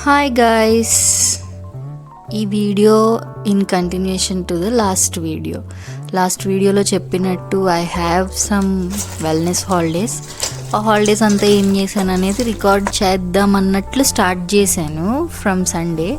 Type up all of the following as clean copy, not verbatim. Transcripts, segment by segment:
Hi guys, ఈ video in continuation to the last వీడియోలో చెప్పినట్టు I have some wellness holidays. ఆ holidays అంతా ఏం చేశాను అనేది రికార్డ్ చేద్దాం అన్నట్లు స్టార్ట్ చేశాను from Sunday.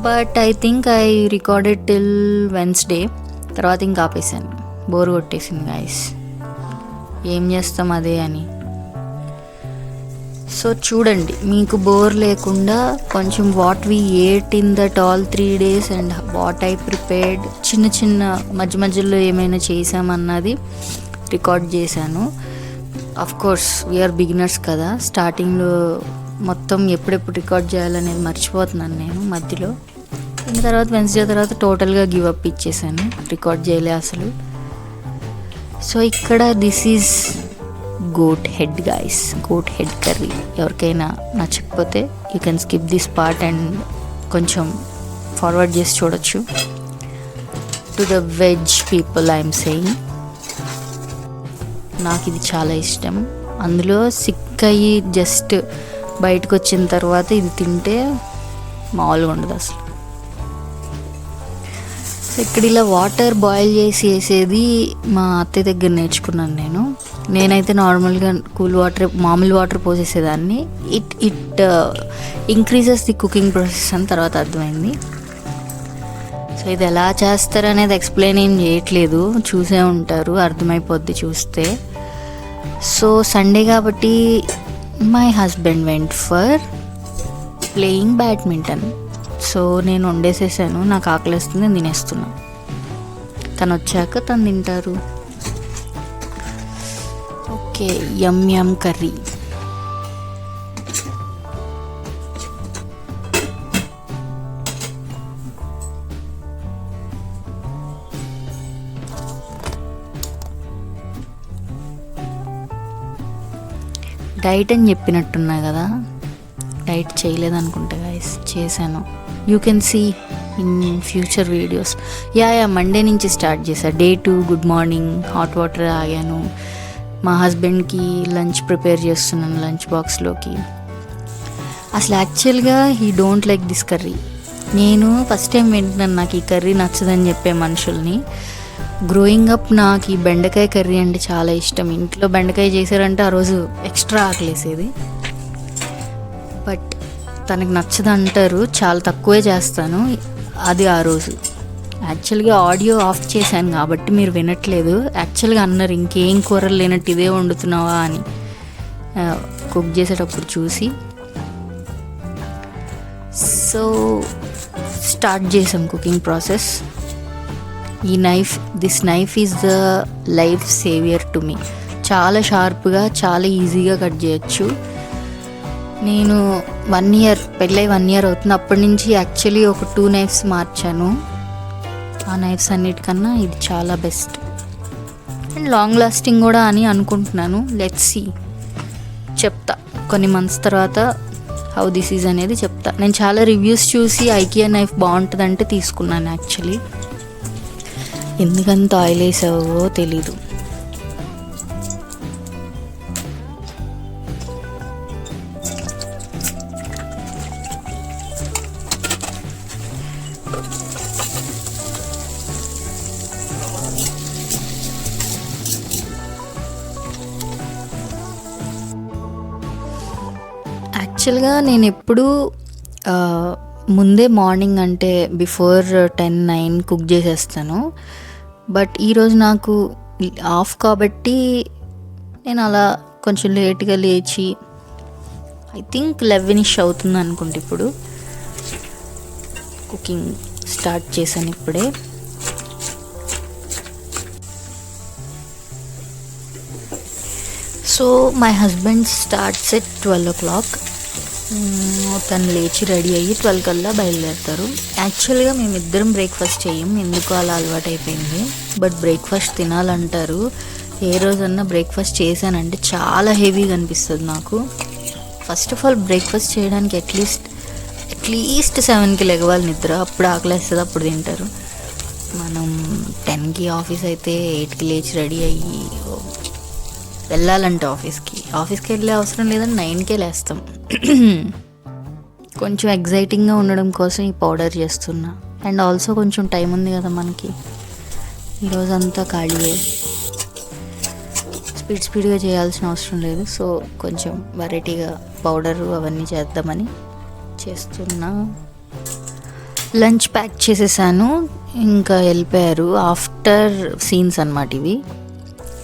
But I think I recorded till Wednesday. తర్వాత ఇంకా ఆపేసాను, బోర్ కొట్టేసింది గైస్. ఏం చేస్తాం అదే అని. సో చూడండి, మీకు బోర్ లేకుండా కొంచెం what we ate in that all 3 days and what I prepared, చిన్న మధ్యలో ఏమైనా చేసామన్నది రికార్డ్ చేశాను. అఫ్ కోర్స్ వీఆర్ బిగినర్స్ కదా, స్టార్టింగ్లో మొత్తం ఎప్పుడెప్పుడు రికార్డ్ చేయాలనేది మర్చిపోతున్నాను నేను మధ్యలో. ఇంకా తర్వాత వెన్స్డే తర్వాత టోటల్గా గివ్ అప్ ఇచ్చేసాను, రికార్డ్ చేయలే అసలు. సో ఇక్కడ this is goat head guys, goat head curry. ఎవరికైనా నచ్చకపోతే you can skip this part and కొంచెం ఫార్వర్డ్ చేసి చూడొచ్చు. To the veg people I'm saying, నాకు ఇది చాలా ఇష్టం. అందులో సిక్ అయ్యి జస్ట్ బయటకు వచ్చిన తర్వాత ఇది తింటే మామూలుగా ఉండదు అసలు. సో ఇక్కడ ఇలా వాటర్ బాయిల్ చేసి వేసేది మా అత్తయ్య దగ్గర నేర్చుకున్నాను నేనైతే నార్మల్గా మామూలు వాటర్ పోసేసేదాన్ని. It increases the cooking process అని తర్వాత అర్థమైంది. సో ఇది ఎలా చేస్తారు అనేది ఎక్స్ప్లెయిన్ ఏం చేయట్లేదు, చూసే ఉంటారు, అర్థమైపోద్ది చూస్తే. సో సండే కాబట్టి my husband went for playing badminton. So నేను వండేసేసాను, నాకు ఆకలిస్తుంది, నేను తినేస్తున్నా. తను వచ్చాక తను తింటారు. ఓకే, యమ్ కర్రీ. డైట్ అని చెప్పినట్టున్నా కదా, డైట్ చేయలేదనుకుంటా గైస్, చేశాను. You can see in future videos. Ya Monday నుంచి స్టార్ట్ చేశా. Day 2 good morning, hot water ఆగాను. మా హస్బెండ్కి లంచ్ ప్రిపేర్ చేస్తున్నాను లంచ్ బాక్స్లోకి. అసలు యాక్చువల్గా he don't like this curry. నేను ఫస్ట్ టైం వింటున్నాను నాకు ఈ కర్రీ నచ్చదని చెప్పే మనుషుల్ని. గ్రోయింగ్ అప్ నాకు ఈ బెండకాయ కర్రీ అంటే చాలా ఇష్టం. ఇంట్లో బెండకాయ చేశారంటే ఆ రోజు ఎక్స్ట్రా ఆకలేసేది. బట్ తనకు నచ్చదంటారు, చాలా తక్కువే చేస్తాను. అది ఆ రోజు యాక్చువల్గా ఆడియో ఆఫ్ చేశాను కాబట్టి మీరు వినట్లేదు. యాక్చువల్గా అన్నారు ఇంకేం కూరలు లేనట్టు ఇదే వండుతున్నావా అని కుక్ చేసేటప్పుడు చూసి. సో స్టార్ట్ చేసాం cooking process. This knife is the life saviour to me. చాలా షార్ప్గా, చాలా ఈజీగా కట్ చేయొచ్చు. నేను 1 year పెళ్ళై 1 year అవుతుంది. అప్పటి నుంచి యాక్చువల్లీ ఒక 2 knives మార్చాను. ఆ నైఫ్స్ అన్నిటికన్నా ఇది చాలా బెస్ట్ అండ్ లాంగ్ లాస్టింగ్ కూడా అని అనుకుంటున్నాను. లెట్స్ సీ, చెప్తా కొన్ని మంత్స్ తర్వాత హౌ దిస్ ఈజ్ అనేది చెప్తా. నేను చాలా రివ్యూస్ చూసి ఐకియా నైఫ్ బాగుంటుందంటే తీసుకున్నాను. యాక్చువల్లీ ఎందుకంత ఆయిల్ వేసావో తెలీదు. యాక్చువల్గా నేను ఎప్పుడు ముందే మార్నింగ్ అంటే బిఫోర్ 10-9 కుక్ చేసేస్తాను. బట్ ఈరోజు నాకు ఆఫ్ కాబట్టి నేను అలా కొంచెం లేట్గా లేచి ఐ థింక్ 11ish అవుతుంది అనుకుంటే ఇప్పుడు కుకింగ్ స్టార్ట్ చేశాను ఇప్పుడే. So my husband starts at 12 o'clock. తను లేచి రెడీ అయ్యి 12 కల్లా బయలుదేరుతారు. యాక్చువల్గా మేమిద్దరం బ్రేక్ఫాస్ట్ చేయం, ఎందుకు అలా అలవాటు అయిపోయింది. But breakfast తినాలంటారు. ఏ రోజన్నా బ్రేక్ఫాస్ట్ చేశానంటే చాలా హెవీగా అనిపిస్తుంది నాకు. ఫస్ట్ ఆఫ్ ఆల్ బ్రేక్ఫాస్ట్ చేయడానికి అట్లీస్ట్ 7కి లెగవాలి నిద్ర, అప్పుడు ఆకలేస్తుంది, అప్పుడు తింటారు. మనం 10కి ఆఫీస్ అయితే 8కి లేచి రెడీ అయ్యి వెళ్ళాలంటే ఆఫీస్కి వెళ్ళే అవసరం లేదని 9కే లేస్తాం. కొంచెం ఎగ్జైటింగ్గా ఉండడం కోసం ఈ పౌడర్ చేస్తున్నా. అండ్ ఆల్సో కొంచెం టైం ఉంది కదా మనకి, ఈరోజంతా ఖాళీయే, స్పీడ్గా చేయాల్సిన అవసరం లేదు. సో కొంచెం వెరైటీగా పౌడరు అవన్నీ చేద్దామని చేస్తున్నా. లంచ్ ప్యాక్ చేసేసాను, ఇంకా వెళ్ళిపోయారు. ఆఫ్టర్ సీన్స్ అన్నమాట ఇవి.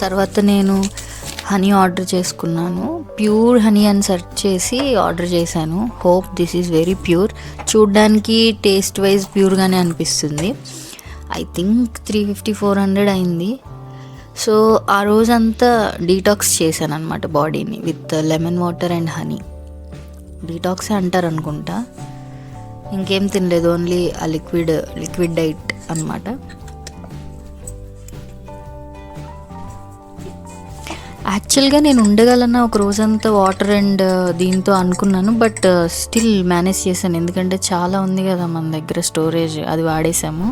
తర్వాత నేను హనీ ఆర్డర్ చేసుకున్నాను. ప్యూర్ హనీ అని సెర్చ్ చేసి ఆర్డర్ చేశాను. Hope this is very pure. చూడ్డానికి టేస్ట్ వైజ్ ప్యూర్గానే అనిపిస్తుంది. ఐ థింక్ 350-400 అయింది. సో ఆ రోజంతా డీటాక్స్ చేశాను అనమాట బాడీని with lemon water and honey. డీటాక్సే అంటారు అనుకుంటా. ఇంకేం తినలేదు, ఓన్లీ ఆ లిక్విడ్ డైట్ అనమాట. యాక్చువల్గా నేను ఉండగలన ఒక రోజంతా వాటర్ అండ్ దీంతో అనుకున్నాను, బట్ స్టిల్ మేనేజ్ చేశాను. ఎందుకంటే చాలా ఉంది కదా మన దగ్గర స్టోరేజ్, అది వాడేసాము.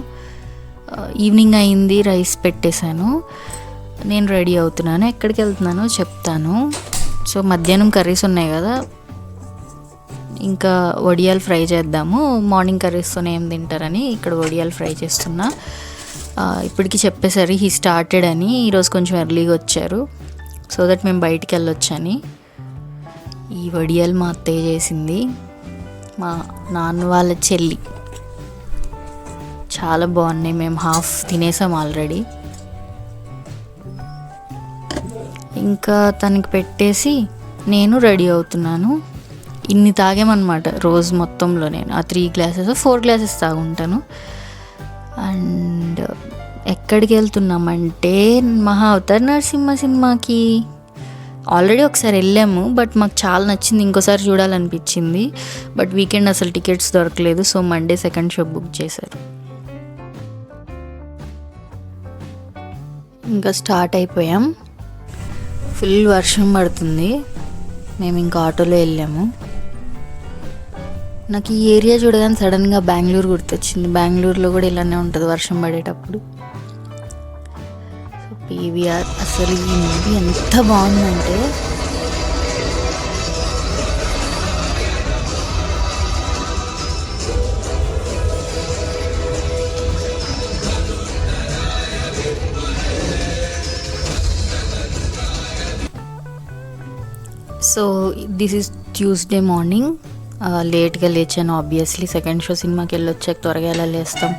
ఈవినింగ్ అయింది, రైస్ పెట్టేశాను. నేను రెడీ అవుతున్నాను, ఎక్కడికి వెళ్తున్నానో చెప్తాను. సో మధ్యాహ్నం కర్రీస్ ఉన్నాయి కదా, ఇంకా వడియాలు ఫ్రై చేద్దాము. మార్నింగ్ కర్రీస్తోనే ఏం తింటారని ఇక్కడ వడియాలు ఫ్రై చేస్తున్నా. ఇప్పటికి చెప్పేసరి హీ స్టార్టెడ్ అని. ఈరోజు కొంచెం ఎర్లీగా వచ్చారు, సో దట్ మేము బయటికి వెళ్ళొచ్చని. ఈ వడియాలు మా అత్తయ్య చేసింది, మా నాన్న వాళ్ళ చెల్లి. చాలా బాగున్నాయి, మేము హాఫ్ తినేసాం ఆల్రెడీ. ఇంకా తనకి పెట్టేసి నేను రెడీ అవుతున్నాను. ఇన్ని తాగామన్నమాట రోజు మొత్తంలో. నేను ఆ 3 గ్లాసెస్ 4 గ్లాసెస్ తాగుంటాను. అండ్ ఎక్కడికి వెళ్తున్నామంటే మహా అవతార్ నరసింహ సినిమాకి. ఆల్రెడీ ఒకసారి వెళ్ళాము, బట్ మాకు చాలా నచ్చింది, ఇంకోసారి చూడాలనిపించింది. బట్ వీకెండ్ అసలు టికెట్స్ దొరకలేదు, so Monday second show book చేశారు. ఇంకా స్టార్ట్ అయిపోయాం. ఫుల్ వర్షం పడుతుంది, మేము ఇంకా ఆటోలో వెళ్ళాము. నాకు ఈ ఏరియా చూడగానే సడన్గా బెంగళూరు గుర్తొచ్చింది. బెంగళూరులో కూడా ఇలానే ఉంటుంది వర్షం పడేటప్పుడు. సో పీవీఆర్, అసలు ఈ మూవీ ఎంత బాగుందంటే so this is Tuesday morning. లేట్గా లేచాను ఆబ్వియస్లీ, సెకండ్ షో సినిమాకి వెళ్ళొచ్చాక త్వరగా ఎలా లేస్తాం.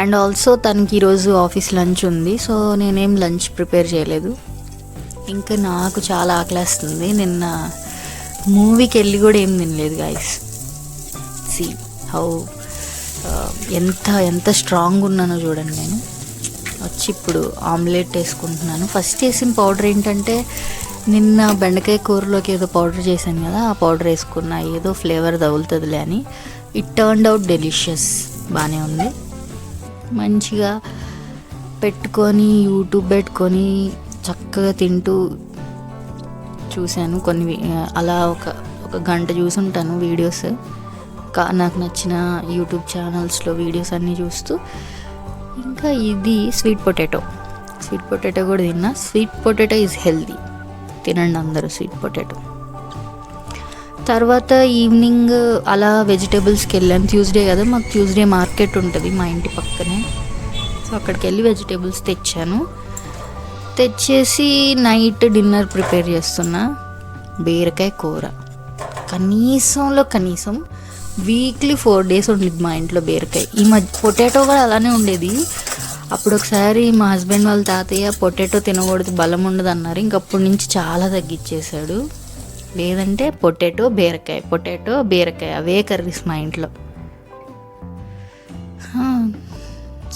అండ్ ఆల్సో తనకి ఈరోజు ఆఫీస్ లంచ్ ఉంది, సో నేనేం లంచ్ ప్రిపేర్ చేయలేదు. ఇంకా నాకు చాలా ఆకలేస్తుంది. నిన్న మూవీకి వెళ్ళి కూడా ఏం తినలేదు గాయస్. సి హౌ ఎంత స్ట్రాంగ్ ఉన్నానో చూడండి. నేను వచ్చి ఇప్పుడు ఆమ్లెట్ వేసుకుంటున్నాను. ఫస్ట్ వేసిన పౌడర్ ఏంటంటే, నిన్న బెండకాయ కూరలోకి ఏదో పౌడర్ చేశాను కదా, ఆ పౌడర్ వేసుకున్నా, ఏదో ఫ్లేవర్ తగులుతుందిలే అని. ఇట్ టర్న్డ్ అవుట్ డెలిషియస్, బాగానే ఉంది. మంచిగా పెట్టుకొని యూట్యూబ్ పెట్టుకొని చక్కగా తింటూ చూశాను. కొన్ని అలా ఒక గంట చూసుంటాను వీడియోస్. నాకు నచ్చిన యూట్యూబ్ ఛానల్స్లో వీడియోస్ అన్నీ చూస్తూ. ఇంకా ఇది స్వీట్ పొటాటో కూడా తిన్నా. స్వీట్ పొటాటో ఈజ్ హెల్దీ, తినండి అందరూ స్వీట్ పొటాటో. తర్వాత ఈవినింగ్ అలా వెజిటేబుల్స్కి వెళ్ళాను. ట్యూస్డే కదా, మాకు ట్యూస్డే మార్కెట్ ఉంటుంది మా ఇంటి పక్కనే. సో అక్కడికి వెళ్ళి వెజిటేబుల్స్ తెచ్చాను. తెచ్చేసి నైట్ డిన్నర్ ప్రిపేర్ చేస్తున్నా. బీరకాయ కూర. కనీసం వీక్లీ 4 days ఉండేది మా ఇంట్లో బీరకాయ. ఈ మధ్య పొటాటో కూడా అలానే ఉండేది. అప్పుడు ఒకసారి మా హస్బెండ్ వాళ్ళ తాతయ్య పొటాటో తినకూడదు, బలం ఉండదు అన్నారు. ఇంకప్పటి నుంచి చాలా తగ్గించేశాడు. లేదంటే పొటాటో బీరకాయ అవే కర్రీస్ మా ఇంట్లో.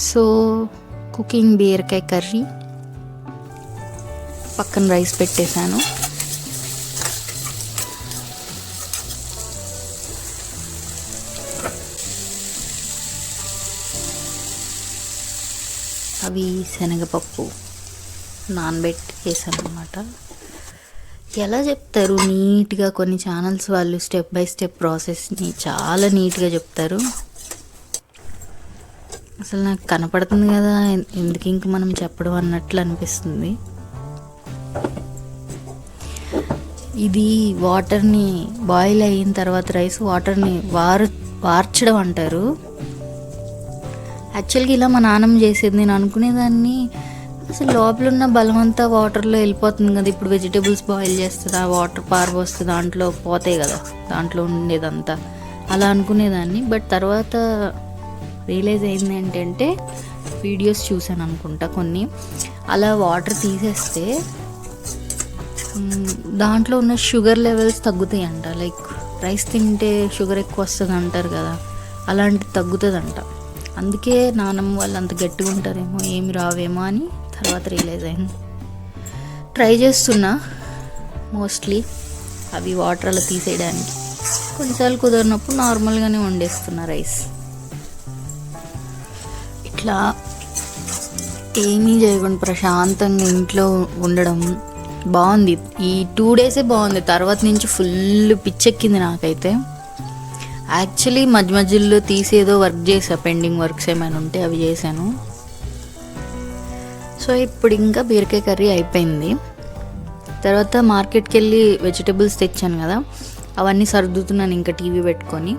సో కుకింగ్ బీరకాయ కర్రీ, పక్కన రైస్ పెట్టేశాను. అవి శనగపప్పు నానబెట్టేసాను అన్నమాట. ఎలా చెప్తారు నీట్గా, కొన్ని ఛానల్స్ వాళ్ళు స్టెప్ బై స్టెప్ ప్రాసెస్ని చాలా నీట్గా చెప్తారు. అసలు నాకు కనపడుతుంది కదా, ఎందుకు ఇంక మనం చెప్పడం అన్నట్లు అనిపిస్తుంది. ఇది వాటర్ని బాయిల్ అయిన తర్వాత రైస్ వాటర్ని వార్చడం అంటారు. యాక్చువల్గా ఇలా మా నాన్నమ్మ చేసేది. నేను అనుకునేదాన్ని అసలు లోపల ఉన్న బలం అంతా వాటర్లో వెళ్ళిపోతుంది కదా, ఇప్పుడు వెజిటేబుల్స్ బాయిల్ చేస్తుంది, ఆ వాటర్ పారబోస్తుంది, దాంట్లో పోతాయి కదా దాంట్లో ఉండేదంతా, అలా అనుకునేదాన్ని. బట్ తర్వాత రియలైజ్ అయింది ఏంటంటే, వీడియోస్ చూసాను అనుకుంటా కొన్ని, అలా వాటర్ తీసేస్తే దాంట్లో ఉన్న షుగర్ లెవెల్స్ తగ్గుతాయి అంట. లైక్ రైస్ తింటే షుగర్ ఎక్కువ వస్తుంది అంటారు కదా, అలాంటి తగ్గుతుందంట. అందుకే నానమ్మ వాళ్ళు అంత గట్టిగా ఉంటారేమో, ఏమి రావేమో అని తర్వాత రియలైజ్ అయింది. ట్రై చేస్తున్నా మోస్ట్లీ అవి వాటర్ అలా తీసేయడానికి. కొన్నిసార్లు కుదరినప్పుడు నార్మల్గానే వండేస్తున్నా రైస్. ఇట్లా ఏమీ చేయకుండా ప్రశాంతంగా ఇంట్లో ఉండడం బాగుంది. ఈ 2 డేసే బాగుంది, తర్వాత నుంచి ఫుల్ పిచ్చెక్కింది నాకైతే. యాక్చువల్లీ మధ్య మధ్యలో తీసేదో వర్క్ చేసా, పెండింగ్ వర్క్స్ ఏమైనా ఉంటే అవి చేశాను. సో ఇప్పుడు ఇంకా బీరకాయ కర్రీ అయిపోయింది. తర్వాత మార్కెట్కి వెళ్ళి వెజిటేబుల్స్ తెచ్చాను కదా, అవన్నీ సర్దుతున్నాను ఇంకా టీవీ పెట్టుకొని.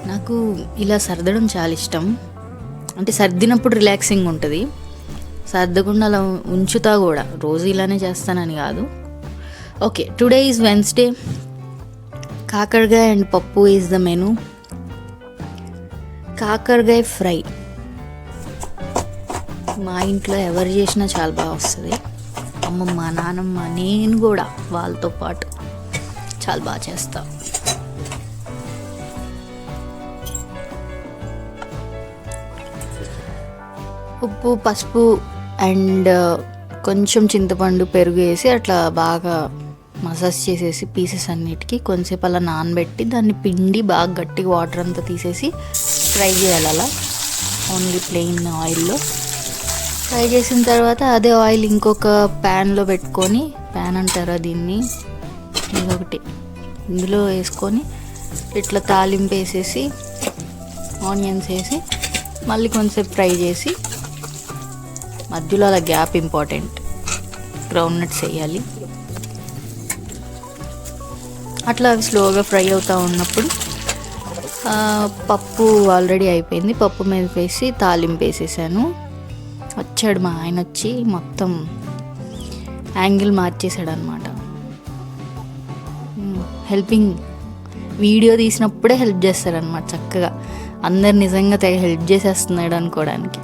నాకు ఇలా సర్దడం చాలా ఇష్టం. అంటే సర్దినప్పుడు రిలాక్సింగ్ ఉంటుంది, సర్దకుండా అలా ఉంచుతా కూడా. రోజు ఇలానే చేస్తానని కాదు. Okay, today is Wednesday. కాకరకాయ అండ్ పప్పు ఈజ్ ద మెనూ. కాకరకాయ ఫ్రై మా ఇంట్లో ఎవరు చేసినా చాలా బాగా వస్తుంది. అమ్మమ్మ, నానమ్మ, నేను కూడా వాళ్ళతో పాటు చాలా బాగా చేస్తా. ఉప్పు, పసుపు అండ్ కొంచెం చింతపండు, పెరుగు వేసి అట్లా బాగా మసాజ్ చేసేసి పీసెస్ అన్నిటికీ కొంచెంసేపు అలా నానబెట్టి దాన్ని పిండి బాగా గట్టిగా వాటర్ అంతా తీసేసి ఫ్రై చేయాలి. అలా ఓన్లీ ప్లెయిన్ ఆయిల్లో ఫ్రై చేసిన తర్వాత అదే ఆయిల్ ఇంకొక ప్యాన్లో పెట్టుకొని, ప్యాన్ అంటారా దీన్ని, ఇంకొకటి, ఇందులో వేసుకొని ఇట్లా తాలింపు వేసేసి ఆనియన్స్ వేసి మళ్ళీ కొంచెంసేపు ఫ్రై చేసి, మధ్యలో అలా గ్యాప్ ఇంపార్టెంట్, గ్రౌండ్ నట్స్ వేయాలి. అట్లా అవి స్లోగా ఫ్రై అవుతూ ఉన్నప్పుడు పప్పు ఆల్రెడీ అయిపోయింది, పప్పు మీద వేసి తాలింపు వేసేసాను. వచ్చాడు మా ఆయన, వచ్చి మొత్తం యాంగిల్ మార్చేసాడు అనమాట. హెల్పింగ్, వీడియో తీసినప్పుడే హెల్ప్ చేస్తారనమాట చక్కగా. అందరు నిజంగా తెగ హెల్ప్ చేసేస్తున్నాడు అనుకోవడానికి.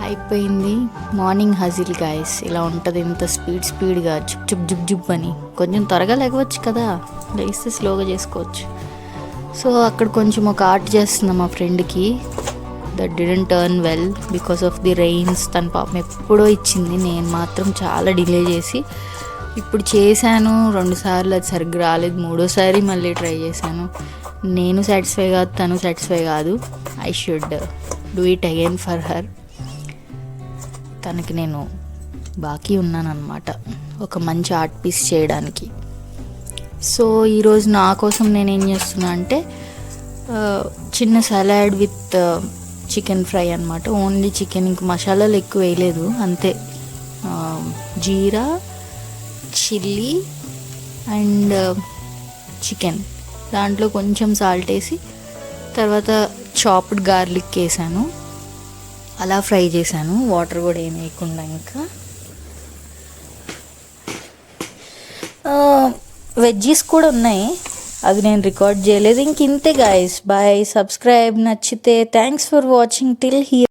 అయిపోయింది మార్నింగ్ హజిల్ గాయస్. ఇలా ఉంటుంది, ఇంత స్పీడ్గా జుబ్ జుబ్ జుబ్ జుబ్ అని. కొంచెం త్వరగా లేకపోవచ్చు కదా, లేస్తే స్లోగా చేసుకోవచ్చు. సో అక్కడ కొంచెం ఒక ఆర్ట్ చేస్తున్నా మా ఫ్రెండ్కి. That didn't turn well because of the rains. తన పాపం ఎప్పుడో ఇచ్చింది, నేను మాత్రం చాలా డిలే చేసి ఇప్పుడు చేశాను. 2 సార్లు అది సరిగ్గా రాలేదు, 3వసారి మళ్ళీ ట్రై చేశాను. నేను సాటిస్ఫై కాదు, తను సాటిస్ఫై కాదు. I should do it again for her. తనకి నేను బాకీ ఉన్నాను అనమాట ఒక మంచి ఆర్ట్ పీస్ చేయడానికి. సో ఈరోజు నా కోసం నేను ఏం చేస్తున్నా అంటే చిన్న సలాడ్ విత్ చికెన్ ఫ్రై అనమాట. ఓన్లీ చికెన్, ఇంక మసాలాలు ఎక్కువ వేయలేదు, అంతే. జీరా, చిల్లీ అండ్ చికెన్, దాంట్లో కొంచెం సాల్ట్ వేసి తర్వాత చాప్డ్ గార్లిక్ వేసాను. అలా ఫ్రై చేశాను, వాటర్ కూడా ఏమి వేయకుండా. ఇంకా వెజ్జీస్ కూడా ఉన్నాయి, అది నేను రికార్డ్ చేయలేదు. ఇంతే గాయస్, బాయ్. సబ్స్క్రైబ్, నచ్చితే thanks for watching till here.